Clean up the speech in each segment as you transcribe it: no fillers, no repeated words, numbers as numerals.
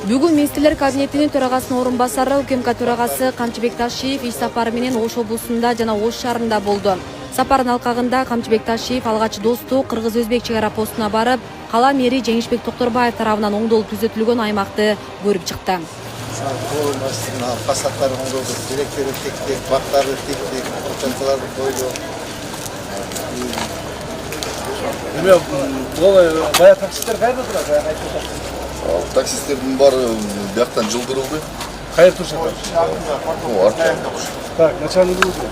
Бүгүн министрлер кабинетинин төрагасынын орун басары УКМК төрагасы Камчыбек Ташиев иш сапары менен Ош облусунда жана Ош шаарында болду. Сапардын алкагында Камчыбек Ташиев алгач Достук кыргыз-өзбек чек ара постуна барып, кала мэри Жеңишбек Токторбаев тарабынан оңдолуп түзөтүлгөн аймакты көрүп чыкты. Фасадтары оңдолду, теректери тиктик, бактарды тиктик, курчанчаларды койдук. Баягы таксисттер кайерде турат? Баягы айтып жатасыз. Таксисттердин баары бияктан жылдырылды. Кайер турушат? Артта. Так, начальник өзү.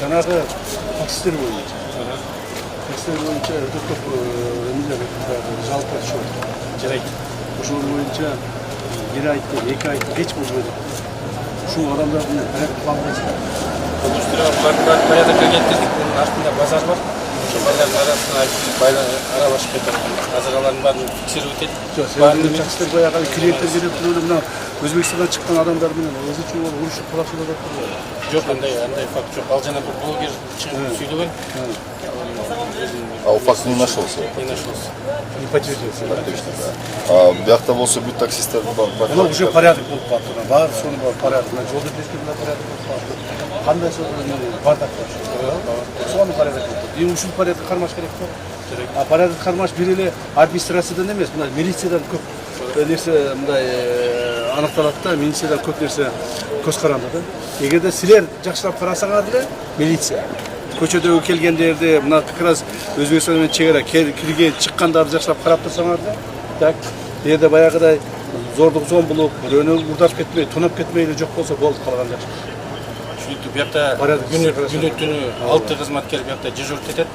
Жанагы таксисттер боюнча. Таксисттер боюнча өтө көп эмелер жалпы ошо жарайт. Ошол боюнча 1 айтты, 2 айтты, кеч болбойт. Ушул адамдардын аракет кылабыз. Баягы келтирдик, бунун артында базар бар. Базардын арасына аралашып кетет. Азыр алардын баарын текшерип өтет. Таксисттер баягы клиенттер келип туруп мына Өзбекстандан чыккан адамдар менен өзү үчүн урушуп калашып жатат. Жок, андай факт жок. Ал жана бир блогер чыгып сүйлөгөн. А факт не нашелся. Не нашелся. Не подтвердился. Точно, да. А биякта болсо бүт таксисттер Оно уже порядок болуп калды. Бар сону порядок. Жолду бескенде порядок болуп калды. Кандай бардак бар. Сону порядок болуп калды. И ушул порядокко кармаш керек го. А порядок кармаш бир эле администрациядан эмес, мына милициядан көп нерсе мындай аныкталат да, милициядан көп нерсе көз каранды да. Эгерде силер жакшылап карасаңар деле милиция көчөдөгү келгендерди мына как раз Өзбекстан менен чек ара кирген чыккандарды жакшылап карап турсаңар да, так, жерде баягыдай зордук зомбулук, бирөөнү мурдап кетпей, тонап кетмей эле жок болсо болду, калган жакшы. Шүйтүп биякта күнү 6 кызматкер биякта дежурить этет.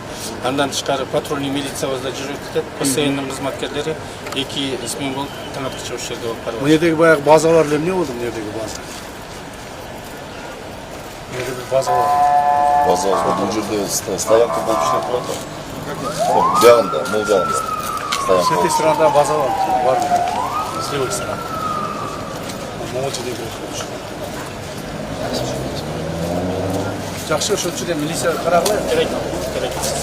Андан тышкары патрульный милициябызда дежурить этет. Постоянный кызматкерлери 2 смена болуп таң аткыча ошол жерде болуп барат. Бул жердеги баягы базалар эле эмне болду, бул жердеги база? Бул жерде бир база бар. База бул жерде стоянка болуп иштеп турат. Биягында, мол биягында. С этой стороны база бар. С левой стороны. Молча деп болуш. Жакшы, ошол үчүн эле милиция карагыла. Керек.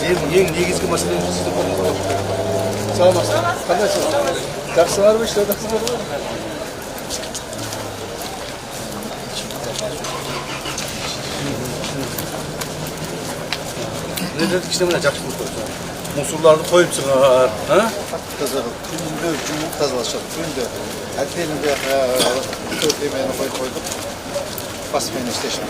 Эң негизги маселе сизде болду. Саламатсызбы? Кандайсыз? Жакшысыңарбы, иштеп Нелерди кичине жакшы болуп турат. Мусорларды коюпсуңар, Күндө жууп тазалашат. Күндө отдельно төрт эмени койдук. Пасмен иштешет.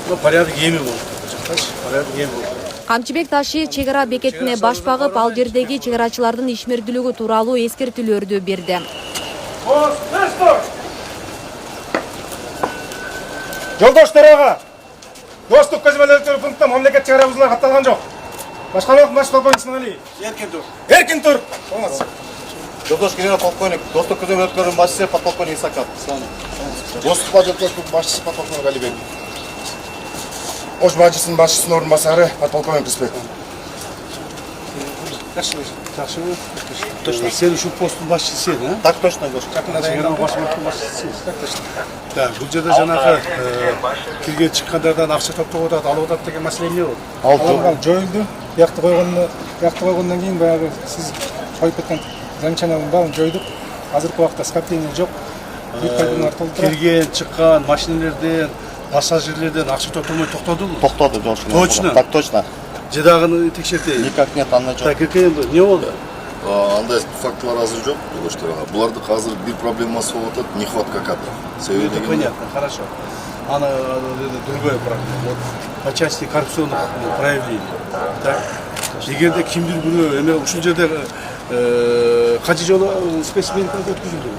Ну, порядок эми болуп турат. Порядок эми болуп. Камчыбек Ташиев чек ара бекетине баш багып, ал жердеги чек арачылардын ишмердүүлүгү тууралуу эскертүүлөрдү берди. Жолдоштор ага, Достук көзөмөлдөө пунктта мамлекет чек ара бузуулар катталган жок. Башкалык баш полковник Исмаилиев. Эркин тур. Эркин тур. Жолдош генерал полковник, Достук көзөмөлдөрүнүн башчысы подполковник Исаков. Достук бажылыктын башчысы подполковник Алибек. Ош бажысынын башчысынын орун басары подполковник Рыспек. Жакшыбы? Точно. Сен ушул посттун башчысы сен, а? Так точно, Гош. Чек ара башчысы сен. Так точно. Да, бул жерде жанагы кирген чыккандардан акча топтоп алып атат деген маселе эмне болду? Алган жоюлду. Биякты койгондон кийин баягы сиз коюп кеткен замечаниянын баарын жойдук. Азыркы убакта скопление жок. Кирген, чыккан машиналерден, пассажирлерден акча топтомой токтодубу? Токтоду, Гош. Точно. Так точно. Жедагыны текшертейин. Никак нет, анда жок. Так, эмне болду? Андай фактылар азыр жок, жолдоштор. Буларды азыр бир проблемасы болуп атат, нехватка кадр. Себеби Это понятно, хорошо. Она другое проблема. Вот по части коррупционных проявлений. Так. Эгерде кимдир бирөө эме ушул жерде канча жолу спецмедика өткүзүлдү?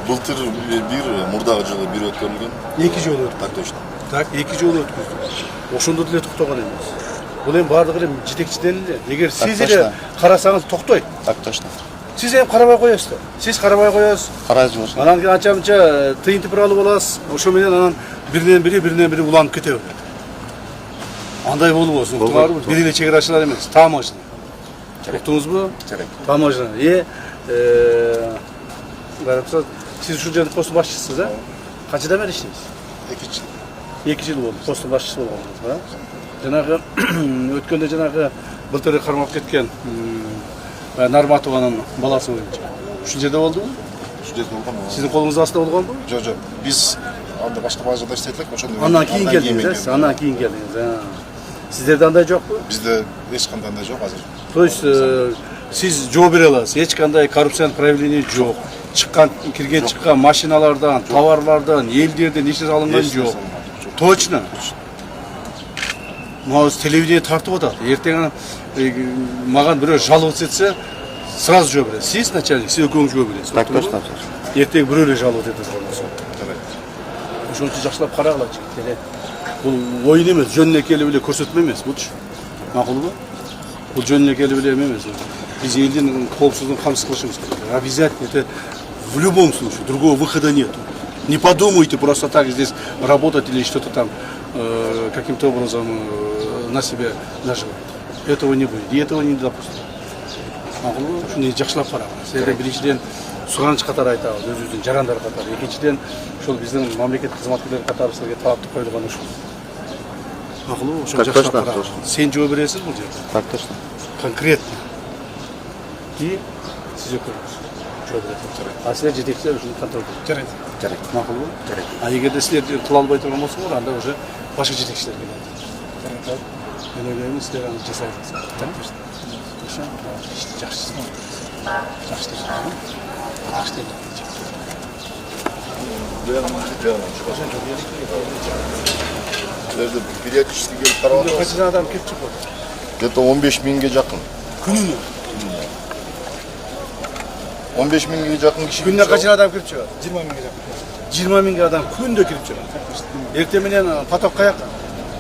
Былтыр бир, мурдагы жылы бир өткөрүлгөн. 2 жолу өткүздү. Так точно. Так, 2 жолу өткүздү. Ошондо деле токтогон эмес. Бул эми бардыгы эле жетекчиден эле. Эгер сиз эле карасаңыз токтойт. Так точно. Сиз эми карабай коесуз. Сиз карабай коесуз. Карайсыз. Анан кийин анча-мынча тыйынтып алып аласыз. Ошо менен анан биринен бири уланып кетеби. Андай болбосун. Уктуңарбы? Бир эле чек арачылар эмес, таможня. Уктуңузбу? Таможня. Барапсыз, сиз ушул жердин посттун башчысысыз, а? Канчадан бери иштейсиз? 2 жыл. 2 жыл болду. Посттун башчысы болгонуңуз, а? Жанагы өткөндө жанагы былтыр кармап кеткен Нарматованын баласы боюнча. Ушул жерде болдубу? Ушул жерде болгон. Сиздин колуңуздун астында болгонбу? Жок, биз анда башка базада иштейт элек, ошондо. Андан кийин келдиңиз, андан кийин келдиңиз. Сиздерде андай жокпу? Бизде эч кандай андай жок азыр. То есть сиз жооп бере аласыз. Эч кандай коррупциянын проявление жок. Кирген чыккан машиналардан, товарлардан, элдерден эч нерсе алынган жок. Точно. Мына телевидение тартып атат. Эртең маган бирөө жаловаться этсе, сразу жооп берет. Сиз начальник, сиз экөөңүз жооп бересиз. Так точно. Эртең бирөө эле жаловаться этет болсо. Ошон үчүн жакшылап карагыла жигиттер. Бул оюн эмес, жөнүнө келип эле көрсөтмө эмес, бучу. Макулбу? Бул жөнүнө келип эле эмес. Биз элдин коопсуздугун камсыз кылышыбыз керек. Обязательно это в любом случае, другого выхода нет. Не подумайте просто так здесь работать или что-то там каким-то образом на себя наживать. Этого не будет, и этого не допустим. Шуну жакшылап карагыз. Силерде биринчиден суганыч катары айтабыз, өзүбүздүн жарандар катары. Экинчиден ошол биздин мамлекет кызматкерлери катары силерге талапты коюлган ушул. Макулбу? Ошону жакшылап карагыз. Сен жооп бересиз бул жерде. Так точно. Конкретно. И сиз экөөңүз жооп бересиз. А силер жетекчилер ушуну контроль жарайт. Жарайт. макулбу? А эгерде силер кыла албай турган болсоңор, анда уже башка жетекчилер келет. Мен ойлойм, силер аны жасай аласыздар. Так точно. Жакшы. Жакшы. Жакшы. Силерде периодически келип карап атабыз. Качан адам келип чыгат? Где-то 15 миңге жакын. Күнүнө. 15 миңге жакын киши. Күнүнө качан адам келип чыгат? 20 миңге жакын. 20 миңге адам күндө кирип чыгат. Эртең менен поток каяка?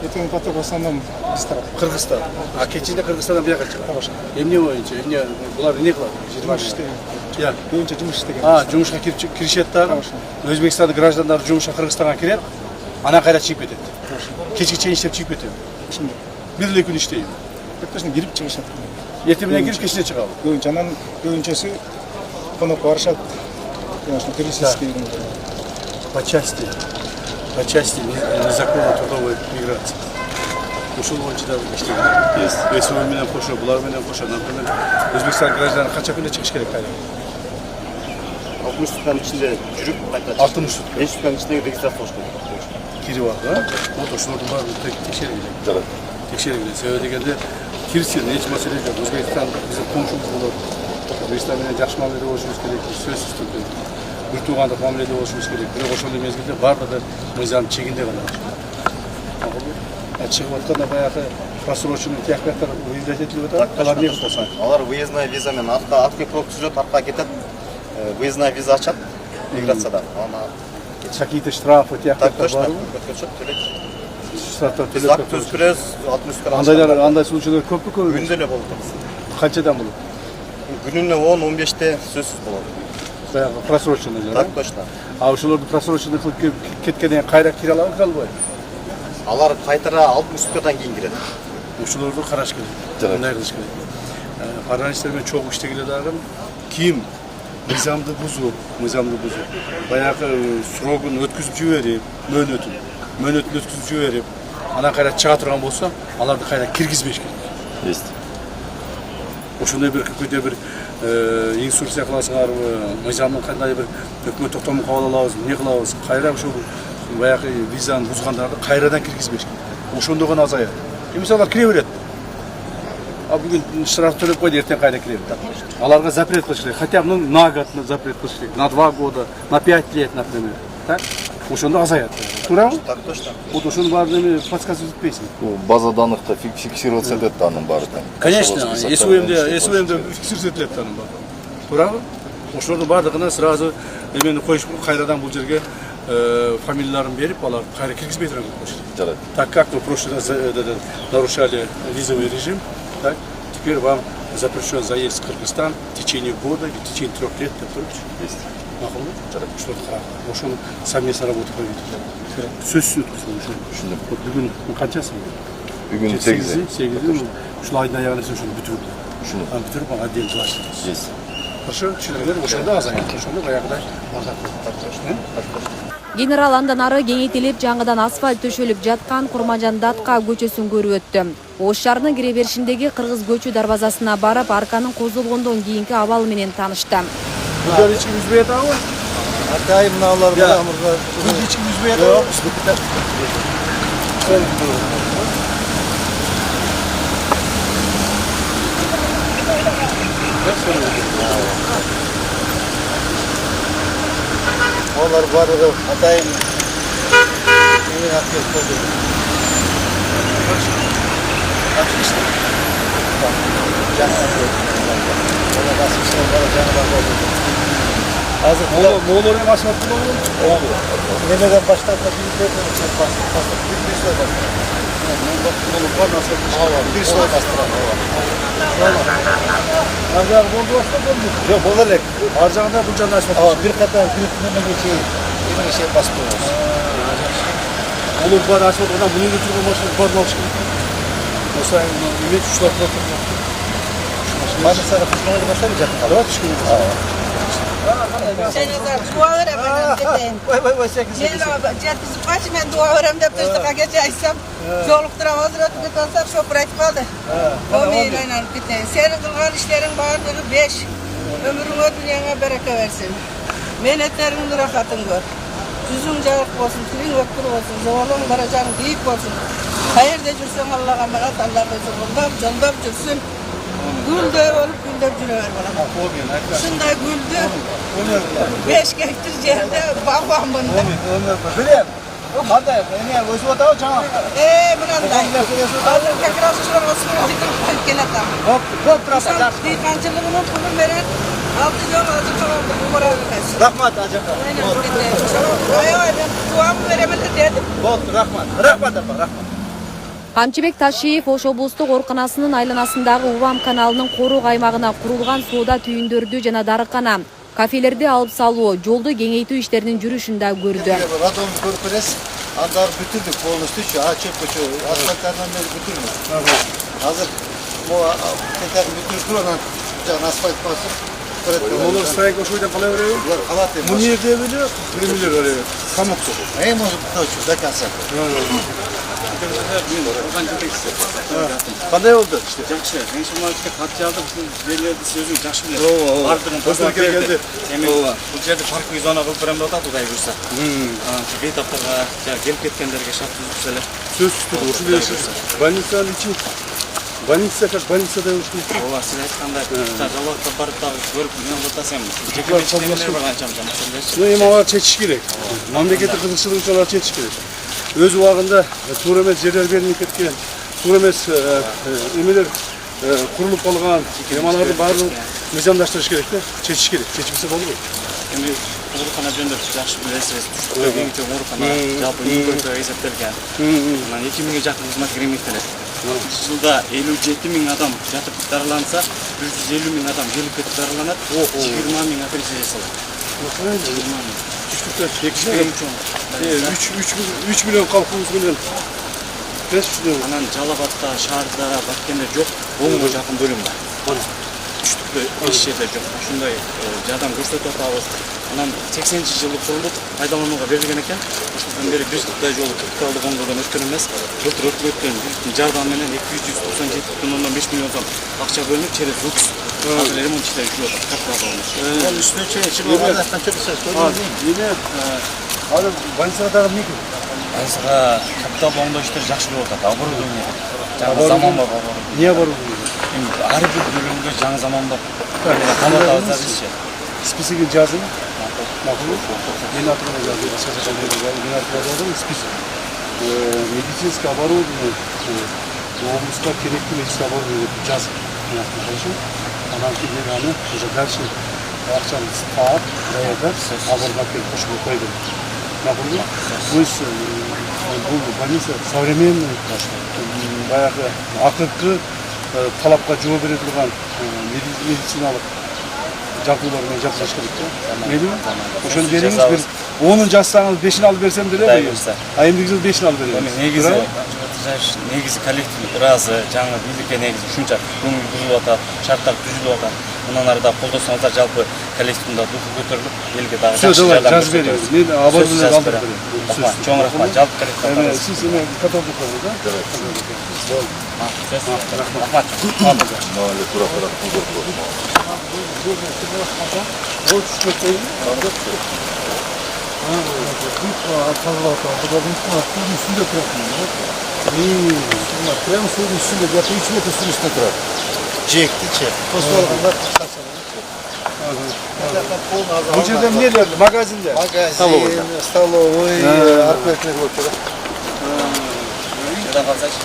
Ертең поток в основном биз тарапта. Кыргызстан. А кечинде Кыргызстандан бияка чыгат. Эмне боюнча? Эмне булар эмне кылат? Жумуш иштеген. Я. Көбүнчө жумуш иштеген. Жумушка киришет дагы. Өзбекстандын граждандары жумушка Кыргызстанга кирет, анан кайра чыгып кетет. Кечке чейин иштеп чыгып кетет. Бир эле күн иштейм. Точно кирип чыгышат. Эртең менен кирип кечине чыгабы. Көбүнчө анан көбүнчөсү конокко барышат. Конечно, туристический. По части незаконной трудовой миграции. Ушул боюнча да иштейм. Есть. СВ менен кошо, булар менен кошо, например, Өзбекстан граждандары канча күндө чыгыш керек кайра? 60 сутканын ичинде жүрүп кайтат. 60 сутка. 5 сутканын ичинде регистрация болуш керек. Кирип алды, вот ошолордун баарын текшерип элек. Жарайт. Текшерип элек. Себеби дегенде кирсин эч маселе жок. Өзбекстан биздин коңшубуз болот. Өзбекстан менен жакшы мамиледе болушубуз керек, сөзсүз түрдө. Бир туугандык мамиледе болушубуз керек. Бирок ошондой мезгилде баардыгы мыйзам чегинде гана. Чыгып атканда баягы просроченный тияктар выявлять этилип атат. Алар эмне кылса? Алар выездной виза менен артка пробка жүрөт, аркага кетет. Выездной виза ачат миграцияда. Ана Какие-то штрафы тияктар так точно. барбы? Өткөрчөт, төлөйт. Штрафтар Биз төлөп акт түзүп 60 суткан. андай случайлар көппү көп? Күндө эле болуп турат. Канчадан болот? Күнүнө 10-15те сөзсүз болот. Баягы просроченный, Так точно. А ошолорду просроченный кылып кеткенден кайра кире алабы, албайбы? Алар кайтара 60 суткадан кийин кирет. Ошолорду караш керек. Мындай кылыш керек. Парламенттер менен чогуу иштегиле дагы ким мыйзамды бузуп, баягы срогун өткүзүп жиберип, мөөнөтүн өткүзүп жиберип, анан кайра чыга турган болсо, аларды кайра киргизбеш керек. Есть. Ошондой бир какой-то бир инструкция кыласыңарбы, мыйзамдын кандай бир өкмөт токтомун кабыл алабыз, эмне кылабыз, кайра ошол баягы визаны бузгандарды кайрадан киргизбеш керек. Ошондо гана азаят. Мисалы алар кире берет. А бүгүн штраф төлөп койду, эртең кайда кире берет. Аларга запрет кылыш керек. Хотя бы на год запрет кылыш керек, на 2 года, на 5 лет, например. Так? Ошондо азаят. Туурабы? Так точно. Вот ошонун баарын подсказывать этпейсиң. База данных-то фиксироваться этет анын баары. Конечно, СВМде фиксировать этилет анын баары. Туурабы? Ошолордун баардыгына сразу эмени коюш, кайрадан бул жерге фамилияларын берип, алар кайра киргизбей турган болуш керек. Жарайт. Так как вы в прошлый раз нарушали визовый режим, так, теперь вам запрещен заезд в Кыргызстан в течение года или в течение 3 лет. Есть. Макулбу? Жарайт. Что-то хорошо. Ошону совместно работа проведет. Сөзсүз өткүзүлүш. Вот бүгүн канчасы? Бүгүн 8. Ушул айдын аягына ошону бүтүрүп. Ушуну бүтүрүп ага отдельно жылашат. Есть. Хорошо, түшүнүңөр, ошондо азайт. Ошондо баягыдай Генерал андан ары кеңейтилип, жаңыдан асфальт төшөлүп жаткан Курманжан Датка көчөсүн көрүп өттү. Ош шаарынын кире беришиндеги кыргыз көчү дарбазасына барып, арканын козулгондон кийинки абалы менен таанышты. Bunlar içki yüzmeye tamam mı? Hatta mınalar Ya. var burada. Bunlar içki yüzmeye tamam mı? Onlar var da Hatay'ın yeni atıyor oldu. Açmıştı. Canı atıyor. Ona nasıl bir şey var canı var. Hazır. Moğol oraya başlattı mı oğlum? Oldu. Nemeden başlarsa bir şey bastı. Bir şey bastı. Oğlum var nasıl bir şey? Bir şey bastı. Harcağı oldu başta oldu. Yok olarak. Harcağında bu canı açmak. Ama bir kadar bir şey bastırıyoruz. Oğlum var açmak. Oradan bunu götürüp başına var mı açmak? O sayın ümit uçlar bırakırlar. Bazı sana kuşmaya başlamayacak. Evet çıkıyor. Sen yazar, dua öğrenmem dedin. Vay sen Gel abi, ceddisi başı ben dua öğrenmem de tırtığa geçeysem. Yolukturam hazır ötüp gitmezler, şopur etmedi. O meyle oynanıp gittin. Senin kılgan işlerin bağırdığı 5. Ömrüne dünyana bereke versin. Menetlerin rahatın gör. Yüzün cayık olsun, tilin öptür olsun, zavalın baracağın büyük olsun. Hayırda жүрсең Allah'a emanet, Allah'a zırgındap, jondap жүрсün. Güldür olup güldür jürever bana. Şunday güldü. 5 gektir jerde bağban bunda. Bileyim. Qanday? Endi o'sib o'taw жаңа. Mınanday. Hazır tekrar şular olsun, dikkat kelatam. Hop turasa. Diykancılığının pulun veren 6 yıl azı falan umara vermez. Rahmat ajaka. Ayay ben duamı veremedi dedim. Bo'ldi, rahmat. Rahmat apa, rahmat. Камчыбек Ташиев Ош облустук ооруканасынын айланасындагы Увам каналынын корук аймагына курулган соода түйүндөрдү жана дарыкана, кафелерди алып салуу, жолду кеңейтүү иштеринин жүрүшүн да көрдү. Radom көрпөрес, андар бүтүрдүк полностью, ачып көчө, асфальттардан бери бүтүрдүк. Азыр бу тентек бүтүрүп анан жаңа асфальт басып, Moğol strayk o şuydan kalaya veriyor. булар калат эми. Bu niye diye biliyor? Bilmiyor öyle. Kamok sokuyor. Эми может точно до конца. Kanday oldu işte. Жақсы. Мен шумалыққа хат жаздым, сіз жерлерді сөзің жақсы Ооба, білесіз. ооба. Бардығын Осыдан тазалап берді. келді. Эми Ооба. бұл жерде парковый зона қылып беремін деп атады, Құдай бұйырса. Бейтаптарға, келіп кеткендерге шарт түзүпселер. Söz tutuyor. Şu değişir. Больницанın içi. Больница как больницада ушли. Ооба, сіз айтқандай, жалаққа барып тағы көріп мен жатасам. Çocuklar Жекеменшіктегілер бар аншамша мәселелерші. Ну имамlar çeçiş gerek. Memleketin kızılçılığı için onlar çeçiş gerek. Öz uağında tur emez yerler verilip ketken, tur emez emeler kurulup kalgan, imamların bardığını nizamlaştırış gerek de çeçiş gerek. Çeçmişse olur mu? Эми оорукана жөнүндө жакшы билесиз. Түштүктө эң чоң оорукана, жалпы өлкөдө эсептелген. Анан 2000ге жакын кызматкер эмгектенет. Жылда 57 000 адам жатып дарыланса, 150 000 адам келип кетип дарыланат. 20 000 операция жасалат. 20 000. Düştükte çekişte Эң чоң. 3 milyon kalkımız milyon. 5 milyon. Анан Жалал-Абадта, Шаарда, Баткенде жок, 10га жакын бөлүм бар. Түштүктө эч жерде жок. Ушундай жардам көрсөтүп атабыз. Анан 80-жылы курулуп пайдаланууга берилген экен. Ошондон бери 100 жылдай жолу капиталдык оңдодон өткөн эмес. Былтыр өткөн жардам менен 297,5 миллион сом акча бөлүнүп через ЗУКС. Азыр ремонт иштери жүрүп атат, капиталдык оңдош. Onun üstüne çekip olmadan çok ses koyuyor. Yine adam больницадағы не керек? Айсыга капиталдык оңдош иштери жакшы болуп атат. Оборудование. Жаңы заманбап оборудование. Ne оборудование? Ар бир бөлүмгө жаңы заманбап каматабыздар иши. Списоги жазın. Makul. Yeni hatırına yazıyor. Yeni hatırına yazıyor. Список. Медицинское оборудование. Облыстка керекті медицинское оборудование жазın. Хорошо. Анан кейін аны уже дальше ақшаны тауып, даярдап, оборудовать келіп қосып қойды. Makul. То есть бұл больница современный, баяғы ақырғы талапқа жооп бере тұрған медициналық жабдуулармен жасаш керек та. Мейлі? Ошону бериңиз, бир 10-ун жазсаңыз 5-ин алып берсем деле. А эмдиги жыл 5-ин алып берем. Негизи жаш негизи коллектив ыраазы, жаңы бийликке негизи ушунча көңүл бурулуп атат, шарттар түзүлүп атат. Мындан ары да колдосоңуздар жалпы коллективдин да духу көтөрүлүп, элге дагы жакшы жардам жазып беребиз. Мен абонент алып берем. Рахмат, чоң рахмат. Жалпы коллективге. Siz katıldıklarınız da? Рахмат. Mahalle kuraklara huzur bulur. Прямо suyun üstünde, yakın 3 metre suyun üstünde durar. Çekti çek. Fosforlar Bu жерде эмнелер? Магазинде? Magazin, столовый, арпетный отыр. Жада калсачы,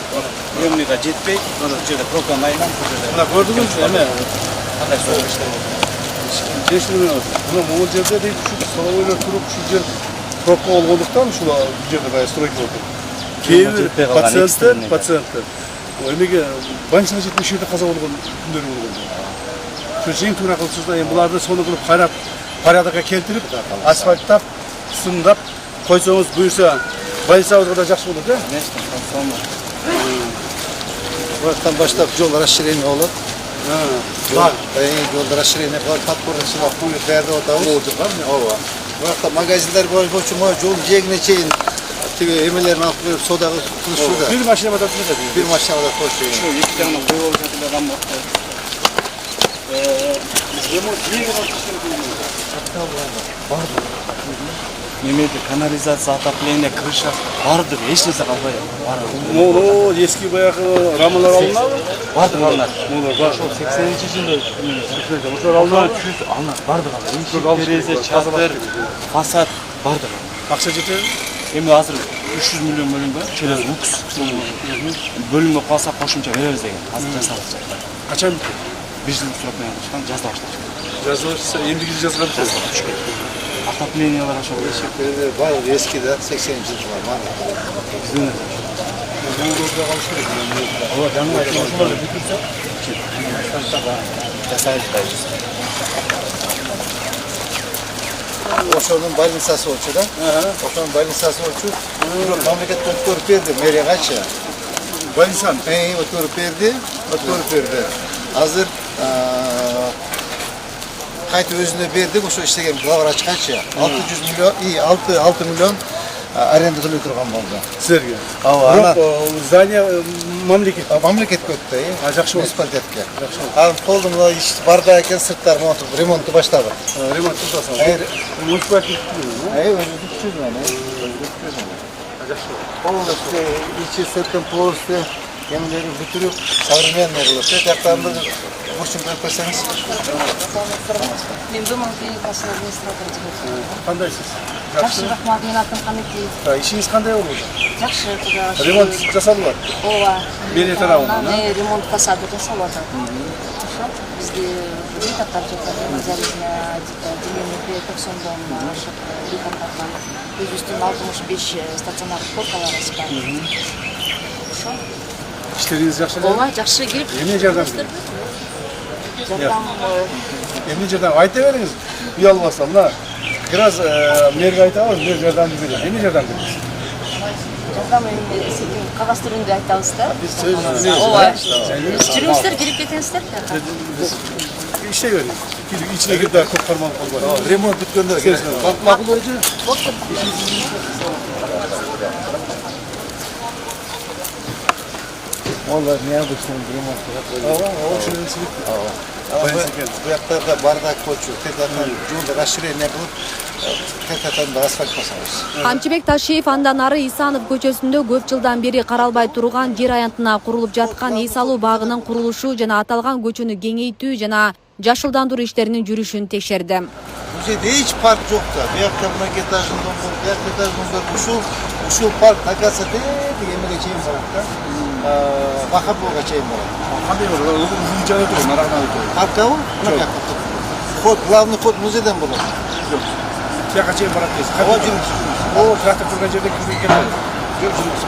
временига жетпей, ошол жерде прокон айынан бул жерде. Мына көрдүңүзбү эме? Кандай суук иштер Чечилген отыр. Мына могул жерде дейт, ушу столовойлор туруп, ушу жер пробка болгондуктан ушул жерде баягы стройка отур. Кээ бир пациенттер эмеге больницага жетпей ушул жерде каза болгон күндөр болгон. Ошо эң туура кылчусу да эми буларды сону кылып кайрап порядокко келтирип, асфальттап, сымдап койсоңуз буюрса больницабызга да жакшы болот, э? Buradan başlayıp yol расширение olur. Бар. Yolda расширение var. Patronun sınav kuyu verdi o da olacak var mı? Ova. Burada magazinler var. Boşuma yol yegine çeyin. Emelerini alıp verip sodağı şurada. Bir maşina batatını da değil. Bir maşinada koşuyor. Şu iki tane koyu olacak bir adam var. Немеде канализация, отопление, крыша бардыр, эч нерсе калбай. Мону eski баягы рамалар алынабы? Бардыр алынат. Мону бар. 80-жылы Ошолор алынабы? алынат, бардыр алынат. Эшик, терезе, чатыр, фасад бардыр. Акча жетеби? Эми азыр 300 миллион бөлүнгөн, через УКС бөлүнгө калса кошумча беребиз деген. Азыр жасалып жатат. Качан битти? 1 жыл срокмен алышкан, жазда башташкан. Жазылышса эндиги жазга битет. Отоплениялар ошол. Var eski de 80 yıl var. Ооба, жаңы айтқан ошолорду бүтүрсө, жасайбыз дайбыз. Oşo'nun больницасы olçu da. Oşo'nun больницасы olçu. Memleket ötürüp verdi. Meriye kaç ya? Больнисан. Ötürüp verdi. Hazır kayıt özüne verdik. Oşo işlegen glavraç kaç ya? 600 milyon, 6 milyon arenda kılıp durgan oldu. Силерге. Ava, Здание мамлекет. Memleket kötü. Жақсы болды. Municipalitetke. Al kolumda işte bardayken sırtlar remontu başladı. Ремонт жасалды. Hayır. Муниципалитет. Hayır, özür dilerim. Полностью, içi sırtın polisi, gemileri götürüp современный kılıp. Tekrar burçun koysanız. Мен думам, कि касса администратор жигит. Кандайсыз? Жакшы, рахмат, мен атым Хамитиев. Ишиңиз кандай болду? Жакшы, куда. Ремонт жасалып атат. Ооба. Мэрия тарабынан, Ремонт фасады жасалып атат. Ошо бизде рикаттар жатат, зарезня, деление 90-дон ашык рикаттардан. Өзүбүздүн 65 стационар коркалар бар. Ошо. Işleriniz жакшы эле? Ооба, жакшы келип. Эмне жардам берет? Жардам Эмне жардам? Айта бериңиз. Үй албаса, мына бираз мэрге айтабыз, мэр жардам берет. Эмне жардам берет? жардам эми секин кагаз түрүндө айтабыз да. Биз сөзүбүздү. Ооба. Жүрүңүздөр, кирип кетиңиздер. İşe verin. İçine gir daha çok karmalı olmalı. Remont bütünler. Makul olacak. Onlar neobычный ремонт. O şunun silip. Bu yaklarda bardak koçu. Tekrar yolda расширение kılıp tekrar asfalt basamız. Камчыбек Ташиев андан ары Исанов көчөсүндө көп жылдан бери каралбай турган жер аянтына курулуп жаткан эс алуу багынын курулушу жана аталган көчөнү кеңейтүү жана жашылдандыруу иштеринин жүрүшүн текшерди. Bu жерде hiç park yok da. Bir yakta buna etajın dolu, bir yakta etajın dolu. Uşul park takası dedi, yemeğe çeyim barak da. Bakapolga çeyim barak. Qanday bo'ladi? Uzun joy turib, naraqdan o'tadi. Parkta o? Ход, главный ход muzeyden bo'ladi. Yo'q. Yoqqa cheyin borib deysiz. Havo jurimiz. O traktor turgan yerda kirib ketadi. Yo'q, jurimiz.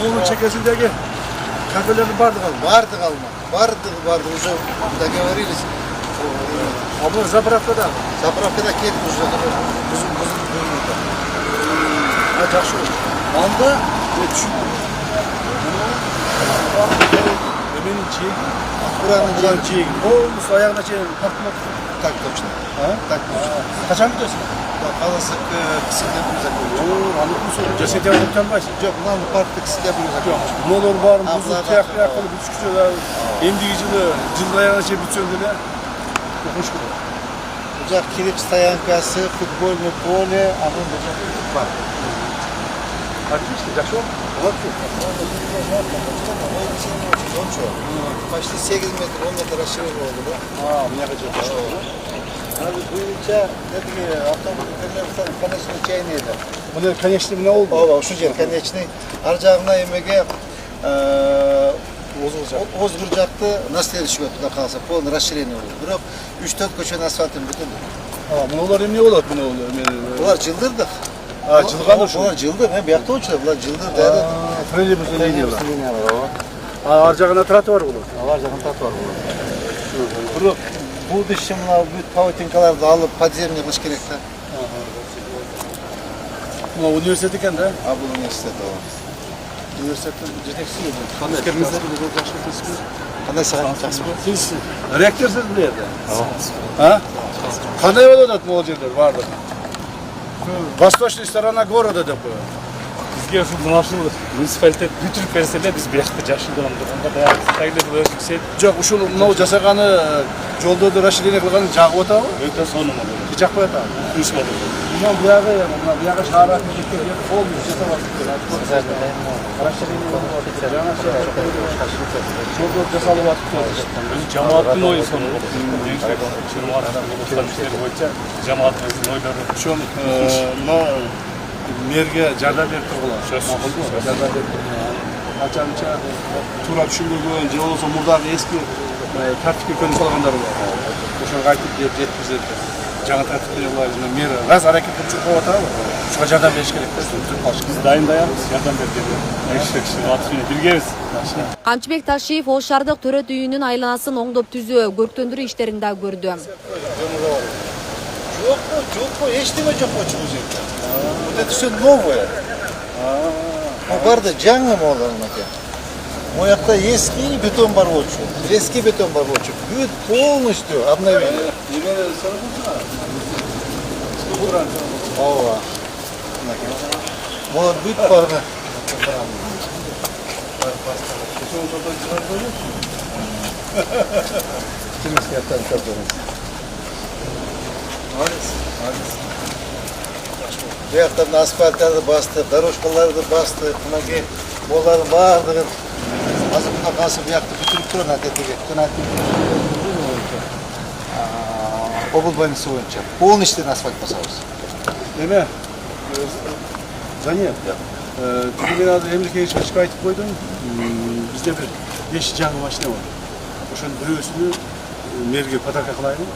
Bunun chekkasidagi kafelerni bardi qaldi. Bardi. Уже договорились. А bu zapravkada. Заправкада ketdi уже. Buzun. Ha, yaxshi. Anda ne düşündüm? Benim çiğ. Buranın Çiğ. O ayağına çiğ. Kalkma. tak точно. Ha? Tak точно. Kaçan gidiyorsun? Kalası kısımda bize koyuyor. Oo, anladın mı sonra? Cesedi alıp tanımayız. Yok, bunlar parkta kısımda bize Yok. koyuyor. Ne olur var mı? Buzu Ablalar- kıyak yakılı bir çıkıyor. Emdi gücünü cıldı ayağına çiğ bitiyor dedi. Hoş gibi. Ocak kilit стоянкасы, футбольный поле, анын бар. Отлично, жақсы oldu. Молодцы. Почти 8 метр, 10 метр расширение oldu da. Aa, bu ne kadar Abi boyunca dediği avtomobillerden konusunda çeyneydi. Bu ne kanyeşli ne oldu? Ova, şu yer konечный. Arjağına yemeğe ozguracaktı. Nasıl erişiyor tuda kalsa, polun расширение oldu. Bırak 3-4 köşen asfaltın bütün. Aa, bunu olar ne olur bunu olur? Bunlar cıldırdık. Aa, cılgan şu. Bunlar cıldır, ne bir yakta uçuyor. Bunlar cıldır dedi. Treni bu sene diyorlar. Aa, arjağına tratı var bunun. Arjağın tatı var burada. Bırak bu dışımla bu pavutinkaları da alıp podzemne kılış gerek de. Bu üniversite iken de. Ha bu üniversite o. Üniversitenin yeteneksiz mi? Kanal Qanday sağlayacaqsınız? Siz rektörsüz bu yerde. Ha? Qanday bo'ladi bu yerda vardı. Восточный сторона города деп қой. Бізге мына ушул муниципалитет бүтүрүп берсе эле биз биякта жашоодон турганда баягы тегилеп өтүксет. Жоқ, ушул мынау жасаганы жолдорду расширение кылганы жагып атабы? Өтө сонун болду. Жакпай атабы. Үч болду. Мына буягы шаарат мектеп полный жасап атып. Расширение болуп атат. Жаңа жолдор жасалып атып. Жамааттын ою сонун болду. Боюнча жамааттын ойлору Ошол мына мэрге жардам берип тургула. Жардам берип тургула. Качанча туура түшүнбөгөн же болбосо мурдагы эски тартипке көнүп калгандар бар. Ошого айтып жеткизет. Жаңа тартипке булар мэр газ аракет кылып чыкып атабы? Ошого жардам бериш керек да. биз дайындаябыз, жардам берди. Биргебиз. Камчыбек Ташиев Ош шаардык төрөт үйүнүн айланасын оңдоп түзөө, көрктөндүрүү иштерин да көрдү. Жоқ, ештеме жоқ очу бұл жерде. Вот это все новое. Барды жаңы моларына ке. О жақта eski бетон бар очу. Eski бетон бар очу. Бүт полностью обновили. Ова. Вот бүт барды. Bu yaktan asfaltları bastı, doroşkaları bastı, mınaki bolların bardığın azı buna kalsı bu yakta bütürüp durun atetiğe. Obul больницы boyunca. Полностью asfalt basarız. Эме, Zaniyet. Бүгін мен Эмилке чачка айтып қойдым. Бізде бір 5 жаңы машина бар. Ошоның бирөөсүнү мэрге подарка кылайын.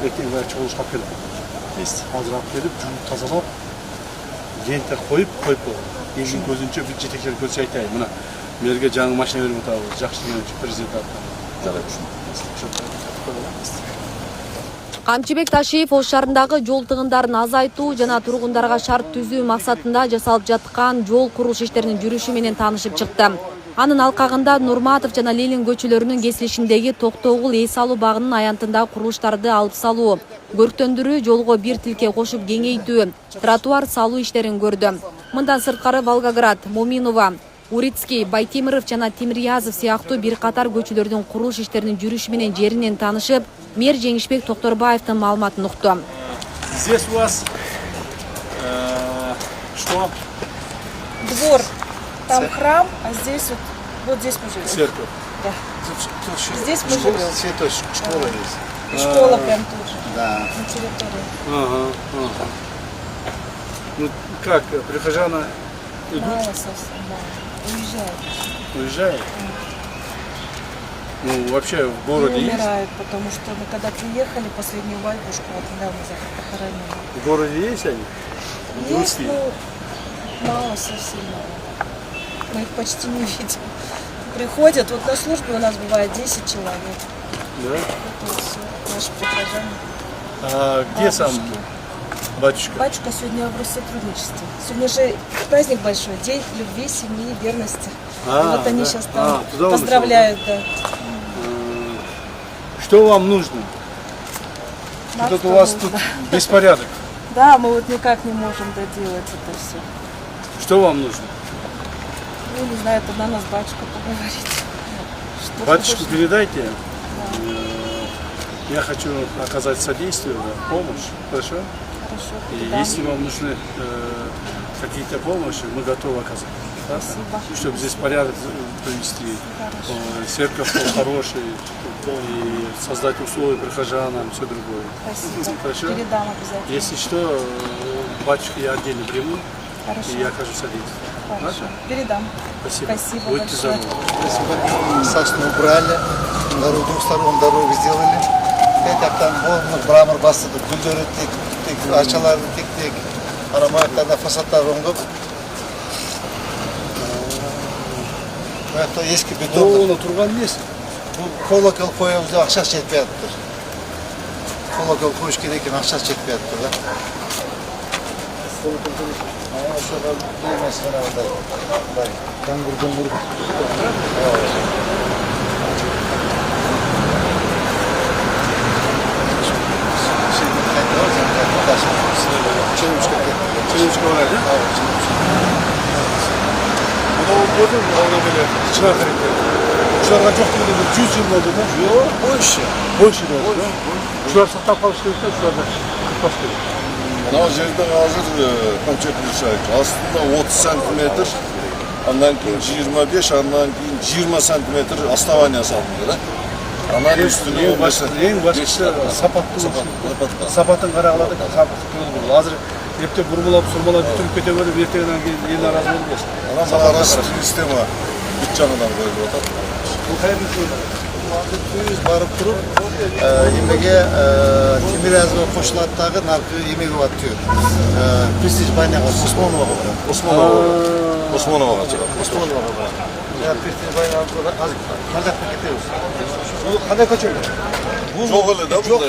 Эртең баары чогулушка алып келем. Азыр алып келип, жууп тазалап, лента коюп койгон. Элдин көзүнчө бир жетекчилер көрсө айтайын. Мына мэрге жаңы машина берип атабыз. Жакшы менен президент Камчыбек Ташиев Ош шаарындагы жол тыгындарын азайтуу жана тургундарга шарт түзүү максатында жасалып жаткан жол курулуш иштеринин жүрүшү менен таанышып чыкты. Анын алкагында Нурматов жана Ленин көчөлөрүнүн кесилишиндеги Токтогул эс алуу багынын аянтындагы курулуштарды алып салуу, көрктөндүрүү, жолго бир тилке кошуп кеңейтүү, тротуар салуу иштерин көрдү. Мындан сырткары Волгоград, Моминова, Урицкий, Байтемиров жана Тимирязов сыяктуу бир катар көчөлөрдүн курулуш иштеринин жүрүшү менен жеринен таанышып, мэр Жеңишбек Токторбаевдин маалыматын укту. Здесь у вас что? Двор. Там храм, а здесь вот здесь мы живем. Церковь. Да. Здесь мы Школа, живем. цветочек, школа есть. И школа прям тут же, Да. на территории. Ага. Ну как, прихожане идут, Мало совсем, да. Уезжают. уезжают? Ну, вообще в городе И есть? умирают, потому что мы когда приехали, последнюю бабушку, вот недавно похоронили. В городе есть они? Есть, Русские? ну, мало, совсем мало. Мы их почти не видим. Приходят, вот на службе у нас бывает 10 человек. Да? Это все наши прихожане. А где сам? Бабушки. Батюшка. Батюшка сегодня в Россотрудничестве. Сегодня же праздник большой, день любви, семьи, верности. И вот они да. сейчас там Туда он поздравляют, да. Что вам нужно? Нас Вот у вас там тут нужно. беспорядок. Да, мы вот никак не можем доделать это все. Что вам нужно? Ну, не знаю, тогда нас батюшка поговорит. Что Батюшку хочет. передайте. Я хочу оказать содействие, да, помощь. Хорошо? Хорошо, И передам. если вам нужны какие-то помощи, мы готовы оказать. Да? Спасибо. Чтобы здесь порядок привести, церковь был хороший, и создать условия прихожанам, все другое. Спасибо. Хорошо? Передам обязательно. Если что, батюшку я отдельно приму, Хорошо. и я окажу содействие. Хорошо. Передам. Спасибо. Спасибо Будьте большое. здоровы. Сосну убрали, с двух сторон дорогу сделали. Там брамыр бастырды, гүлдөрү тик, арчалары тик, арамаяктарда фасадтар оңдоп. Bu eski beton. Oğlum turgan nesi? Bu kolokol koyuyoruz, akşas çekmeye attır. Kolokol koyuş gereken akşas çekmeye attır da. Şurada bir mesela var. Dangur. Çelimçik var ya? Bu da o gördün mü? Orada böyle çınar karakteri. Uçlarga çok gibi 100 yıl oldu mu? Yok, boş ya. Boş yıl oldu. Uçlar sattap kalıştırırsa uçlarda kırpaz gelir. Mына жердің азыр қанша шайық? Астында 30 сантиметр, андан кейін 25, андан кейін 20 сантиметр основания салынды да. Анан үстіне Ең басшысы сапатын қарағылады, азыр ептеп бұрмалап, сұрмалап, бүтініп кете беріп, ертеңнен кейін ел наразы болып болсын. Анан бағарасы система бүт жағынан қойылып жатыр. Бұл қайырлы сөйлем. Biz barıp durup yemeğe Timir Azı'ya koşulattағы narkı yemeğe atıyor. Prestij baynağı Osmanova'a bırak. Osmanovaға шығады. Osmanova'a bırak. Ya Prestij baynağı burada azıcık kalakta gidiyoruz. Bu kadar kaçıyor. Жоқ эле да бұл.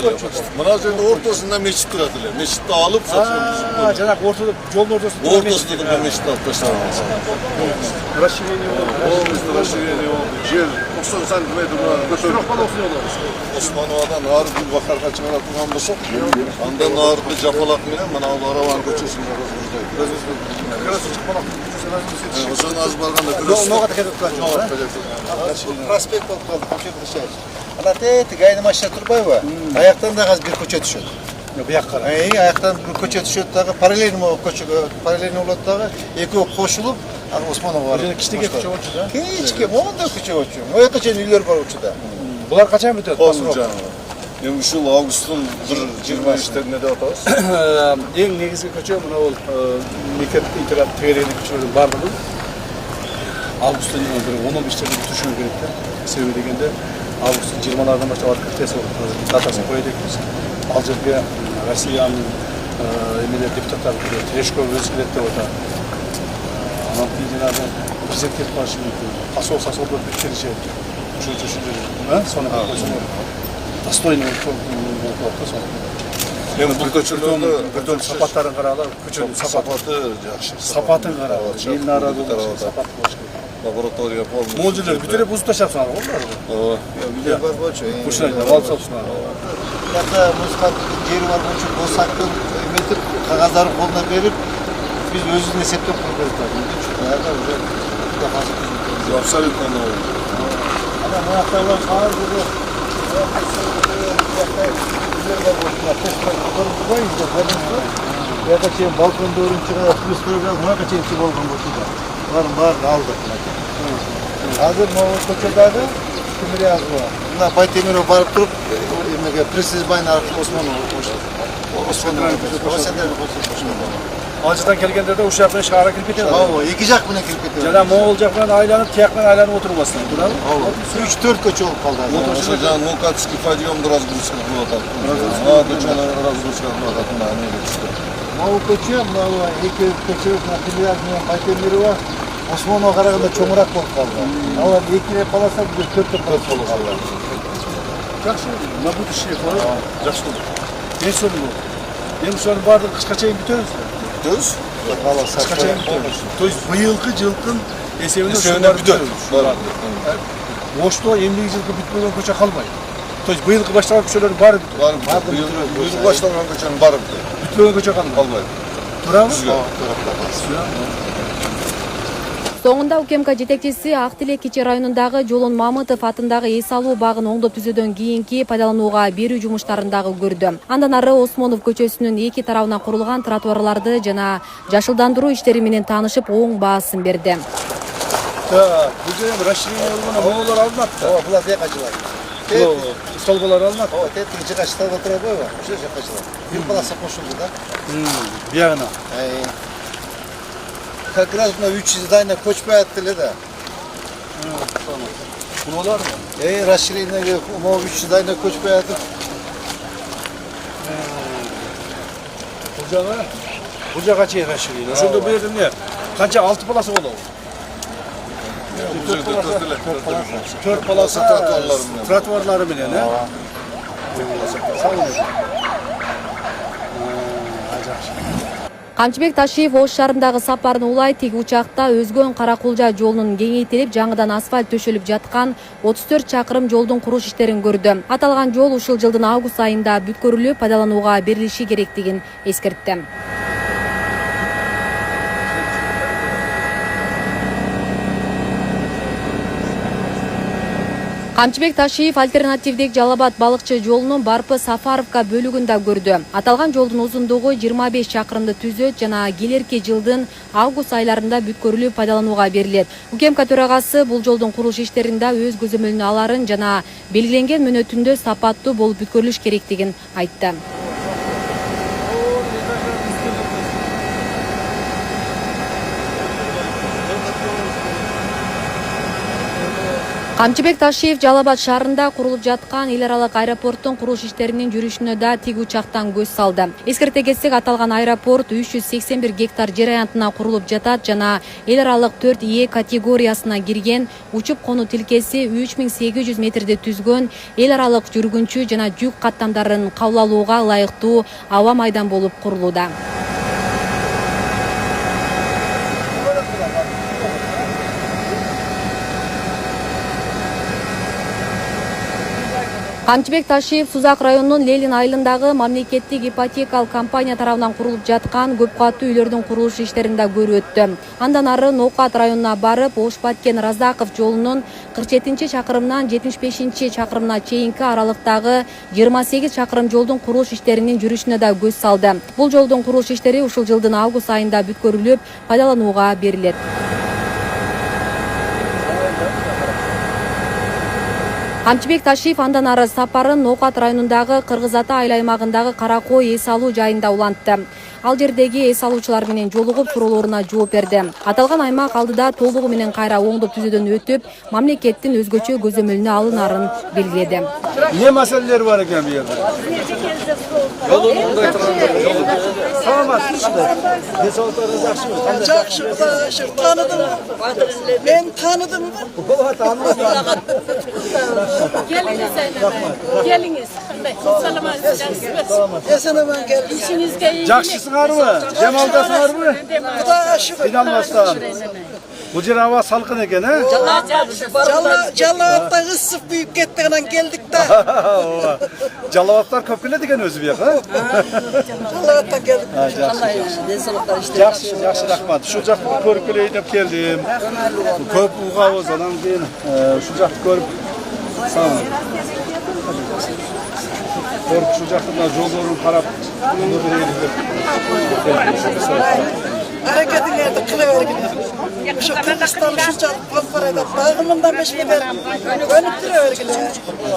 Мына жерде ортасында мешіт тұрады эле. Мешітті алып сатып. Жаңағы ортада, жолдың ортасында Ортасында да мешітті алып таштаған. расширение болды. Расширение болды. Жер 90 сантиметр көтерілді. Османовадан ары бұл бақарға шығара тұрған болсақ, андан арғы жапалақ менен мына Араван көшесінде разгруждайды. Ошоны аз барганда Noğa dikkat et. Prospekt olup kaldı. Koçu kırışıyor. Ana tetik aynı maçta Turbayeva. Ayaktan da az bir koça düşüyor. Bu yakara. Ayaktan bir koça düşüyor. Paralelin o koçu, paralelin olup dağı. Eki koşulup Osmanova var. Kişilik koça oldu da. Hiç kim, onun da koça uçuyor. O yakıcın üller var uçuda. Bular kaçan bitedi? Ошол жаңы. Эми ушул августтун 1-25-терине деп атабыз. Ең негізгі көчө мына ол мектеп интернат тегерегиндеги көчөлөрдүн баардыгы августтун 10-15-терде бүтүшүнү керек да. Себеби дегенде августтун 20-лардан баштап открытиясы болуп датасын коет экенбиз. Ал жерге Россиянын эмелер депутаттары келет, Терешков өзү келет деп атат. Анан кийин жанагы президент келип калышы мүмкүн. Асол бүткенче соны достойный болуп калат да соны. Эми бул көчөлөрдө Бүтүн сапаттарын карагыла, көчөнүн сапаты жакшы. сапатын карагыла, эл наразы болуп сапат болуш керек. Лаборатория полностью. Могул жерлер бүтүн эле бузуп ташап салган го. Üller var boçu. Ушундай алып салышына. Hatta Mustafa yeri var boçu. Bosak'ın metip kağızları koluna verip biz özünü septem koyuyoruz. Nerede уже kafası kızıyor. Абсолютно новый. Ama muhtemelen ağır gibi. Ya da şey balkon doğru çıkıyor, plus program buna kaçayım ki balkon boşuda. Var aldık. Hazır Moğol Koçada'da Timir yazıyor. Bunlar Baytemir'e varıp durup Prestij baynağı Osmanlı Alçıdan kelgende de uşu yapmaya şahara kirip gidiyor. Bravo, yıkacak buna kirip gidiyor. Jana Moğol jakынан aylanıp, tiyaktan aylanıp oturmasın. Duralım. 3-4 koç olup kaldı. Ошо жаңы Мукатский подъемды разгрузка кылып атат. Көчөнү разгрузка кылып атат. Мына эмеге түштү. Moğol koçu, Moğol iki koçu, Timir yazıyor, Baytemir'i var. Osmanlı'ya karaganda çoğurak bolup kaldı. Ama ikine palasa bir 4 palas bolup kaldı. Жақсы. На будущее қалай? Жақсы. Не соны бұл? Endi şonun bardыгы kışka çeyin bitiyoruz. Düz. Kışka çeyin bitiyoruz. То есть быйылкы жылкын эсебинен Есебинен бүтөт. Ошто эмнеге жылкы бүтпөгөн көчө калбайт. То есть быйылкы баштаган көчөлөрдүн баары Быйыл башталган көчөнүн баары бүтпөгөн көчө калбайт. Туурабы? Соңында УКМК жетекчиси Ак Тилек Кичи районундагы Жолон Мамытов атындагы эс алуу багын оңдоп түзөөдөн кийинки пайдаланууга берүү жумуштарын дагы көрдү. Андан ары Осмонов көчөсүнүн эки тарабына курулган тротуарларды жана жашылдандыруу иштери менен таанышып, оң баасын берди. Так, бул жерде расширение болгондо могулар алынат да. Ооба, булар тек ачылат. Столбалар алынат. Ооба, тетиги жыгачтап отурат койбу? Ошо жакка ачылат. Бир полоса кошулду да. Биягына. Как раз на 300 здания көчпөй аттылы да. Куралар мı? Расширение, 300 здания көчпөй атып. Бул жака чейин расширение. Ошондо бул жерде эмне? Канча 6 полоса болобу? 4 полоса тротуарлары менен, Камчыбек Ташиев Ош шаарындагы сапарын улай тиги учакта өзгөн Каракулжа жолунун кеңейтилип, жаңыдан асфальт төшөлүп жаткан 34 чакырым жолдун курулуш иштерин көрдү. Аталган жол ушул жылдын август айында бүткөрүлүп, пайдаланууга берилиши керектигин эскертти. Камчыбек Ташиев альтернативдик Жалал-Абад балыкчы жолунун Барпы Сафаровка бөлүгүндө көрдү. Аталган жолдун узундугу 25 чакырымды түзөт жана келерки жылдын август айларында бүткөрүлүп пайдаланууга берилет. УКМК төрагасы бул жолдун курулуш иштеринде өз көзөмөлүнө аларын жана белгиленген мөөнөтүндө сапаттуу болуп бүткөрүлүш керектигин айтты. Камчыбек Ташиев Жалал-Абад шаарында курулуп жаткан эл аралык аэропорттун курулуш иштеринин жүрүшүнө да тиги учактан көз салды. Эскерте кетсек, аталган аэропорт 381 гектар жер аянтына курулуп жатат жана эл аралык 4Е категориясына кирген учуп конуу тилкеси 3800 метрди түзгөн эл аралык жүргүнчү жана жүк каттамдарын кабыл алууга ылайыктуу аба майдан болуп курулууда. Камчыбек Ташиев Сузак районунун Лелин айылындагы мамлекеттик ипотекалык компания тарабынан курулуп жаткан көп каттуу үйлөрдүн курулуш иштерин да көрүп өттү. Андан ары Ноокат районуна барып, Ош-Баткен Разаков жолунун 47-чакырымынан 75-чакырымына чейинки аралыктагы 28 чакырым жолдун курулуш иштеринин жүрүшүнө да көз салды. Бул жолдун курулуш иштери ушул жылдын август айында бүткөрүлүп, пайдаланууга берилет. Камчыбек Ташиев андан ары сапарын Ноокат районундагы Кыргыз Ата айыл аймагындагы Каракой эс алуу жайында улантты. Ал жердеги эс алуучулар менен жолугуп суроолоруна жооп берди. Аталган аймак алдыда толугу менен кайра оңдоп түзөөдөн өтүп, мамлекеттин өзгөчө көзөмөлүнө алынарын белгиледи. Ne meseleler var ekan bu yerda? Жақсы, таныдым. Мен таныдым. Geliniz. Esanaman geldim. İşinizde iyi. Жақшысыңар mı? Демалдасыңар mı? Құдайға шүкір. İnanmazsan. Bu yer hava salkın eken ha? Жалауатта ысып büyük кетпегенен келдік та. Жалаваттар көп келеді екен өзі бияқ, ha? Жалауатта келдік. Жақсы рахмат. Şu жақты көріп келейін деп келдім. Көп ұғауыз, анан кейін şu жақты көріп сау olun. Көріп şu жақты жолдарын қарап bunu vereyim деп. Hareketіңерді қылы бергілер. Şu Kırgızstan'ı şunca konferede bağımından beşmeden önüp duruyor bергілер.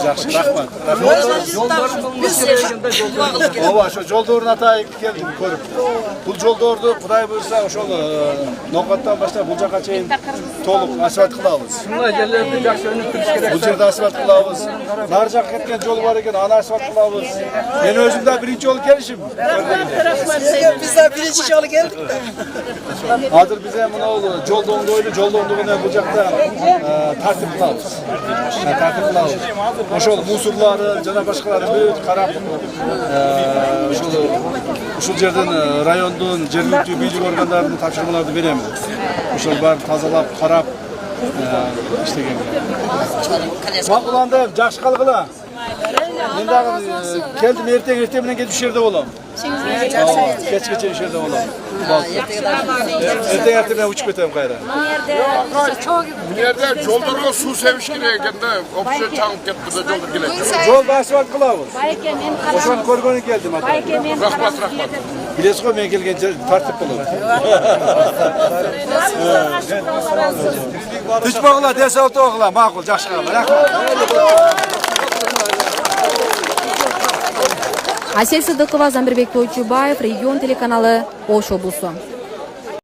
Жақсы рахмат. Ооба, ошо жолдорун атайын келдим көрүп. Бул жолдорду Кудай буйрса ошол Ноокаттан баштап бул жака чейин толук асфальт кылабыз. Мына жерлерди жакшы өнүктүрүш керек. Бул жерде асфальт кылабыз. Нары жака кеткен жол бар экен, аны асфальт кылабыз. Мен өзүм да биринчи жолу келишим. Biz de birinci yolu geldik de. Hazır bize jolda oңдойлу, jolda oңдогондо бул жакта тартип кылабыз. Тартип кылабыз. Ошол мусорлары жана башкалары бүт карап, ушул жерден райондун жергиликтүү бийлик органдарынын тапшырмаларды беребиз. Ошол баарын тазалап, карап иштеген. Макуланды, жакшы калгыла. Мен дагы келдим, эртең менен кетип ушерде болом. Кечке ушерде болом. Эртең менен учуп кетем кайра. Bu yerde yollarga su seviş керек ekende, opsiya çağıp ketdi de yoldur kelek. Жол асфальт кылабыз. Ошону көргөнү келдим ата. Рахмат. Билесиз го мен келген жер тартип болот. Тичпагыла, десе отогула, макул, жакшы калгыла. Рахмат. Асель Сыдыкова, Замирбек Тойчубаев, Регион телеканалы, Ош облусу.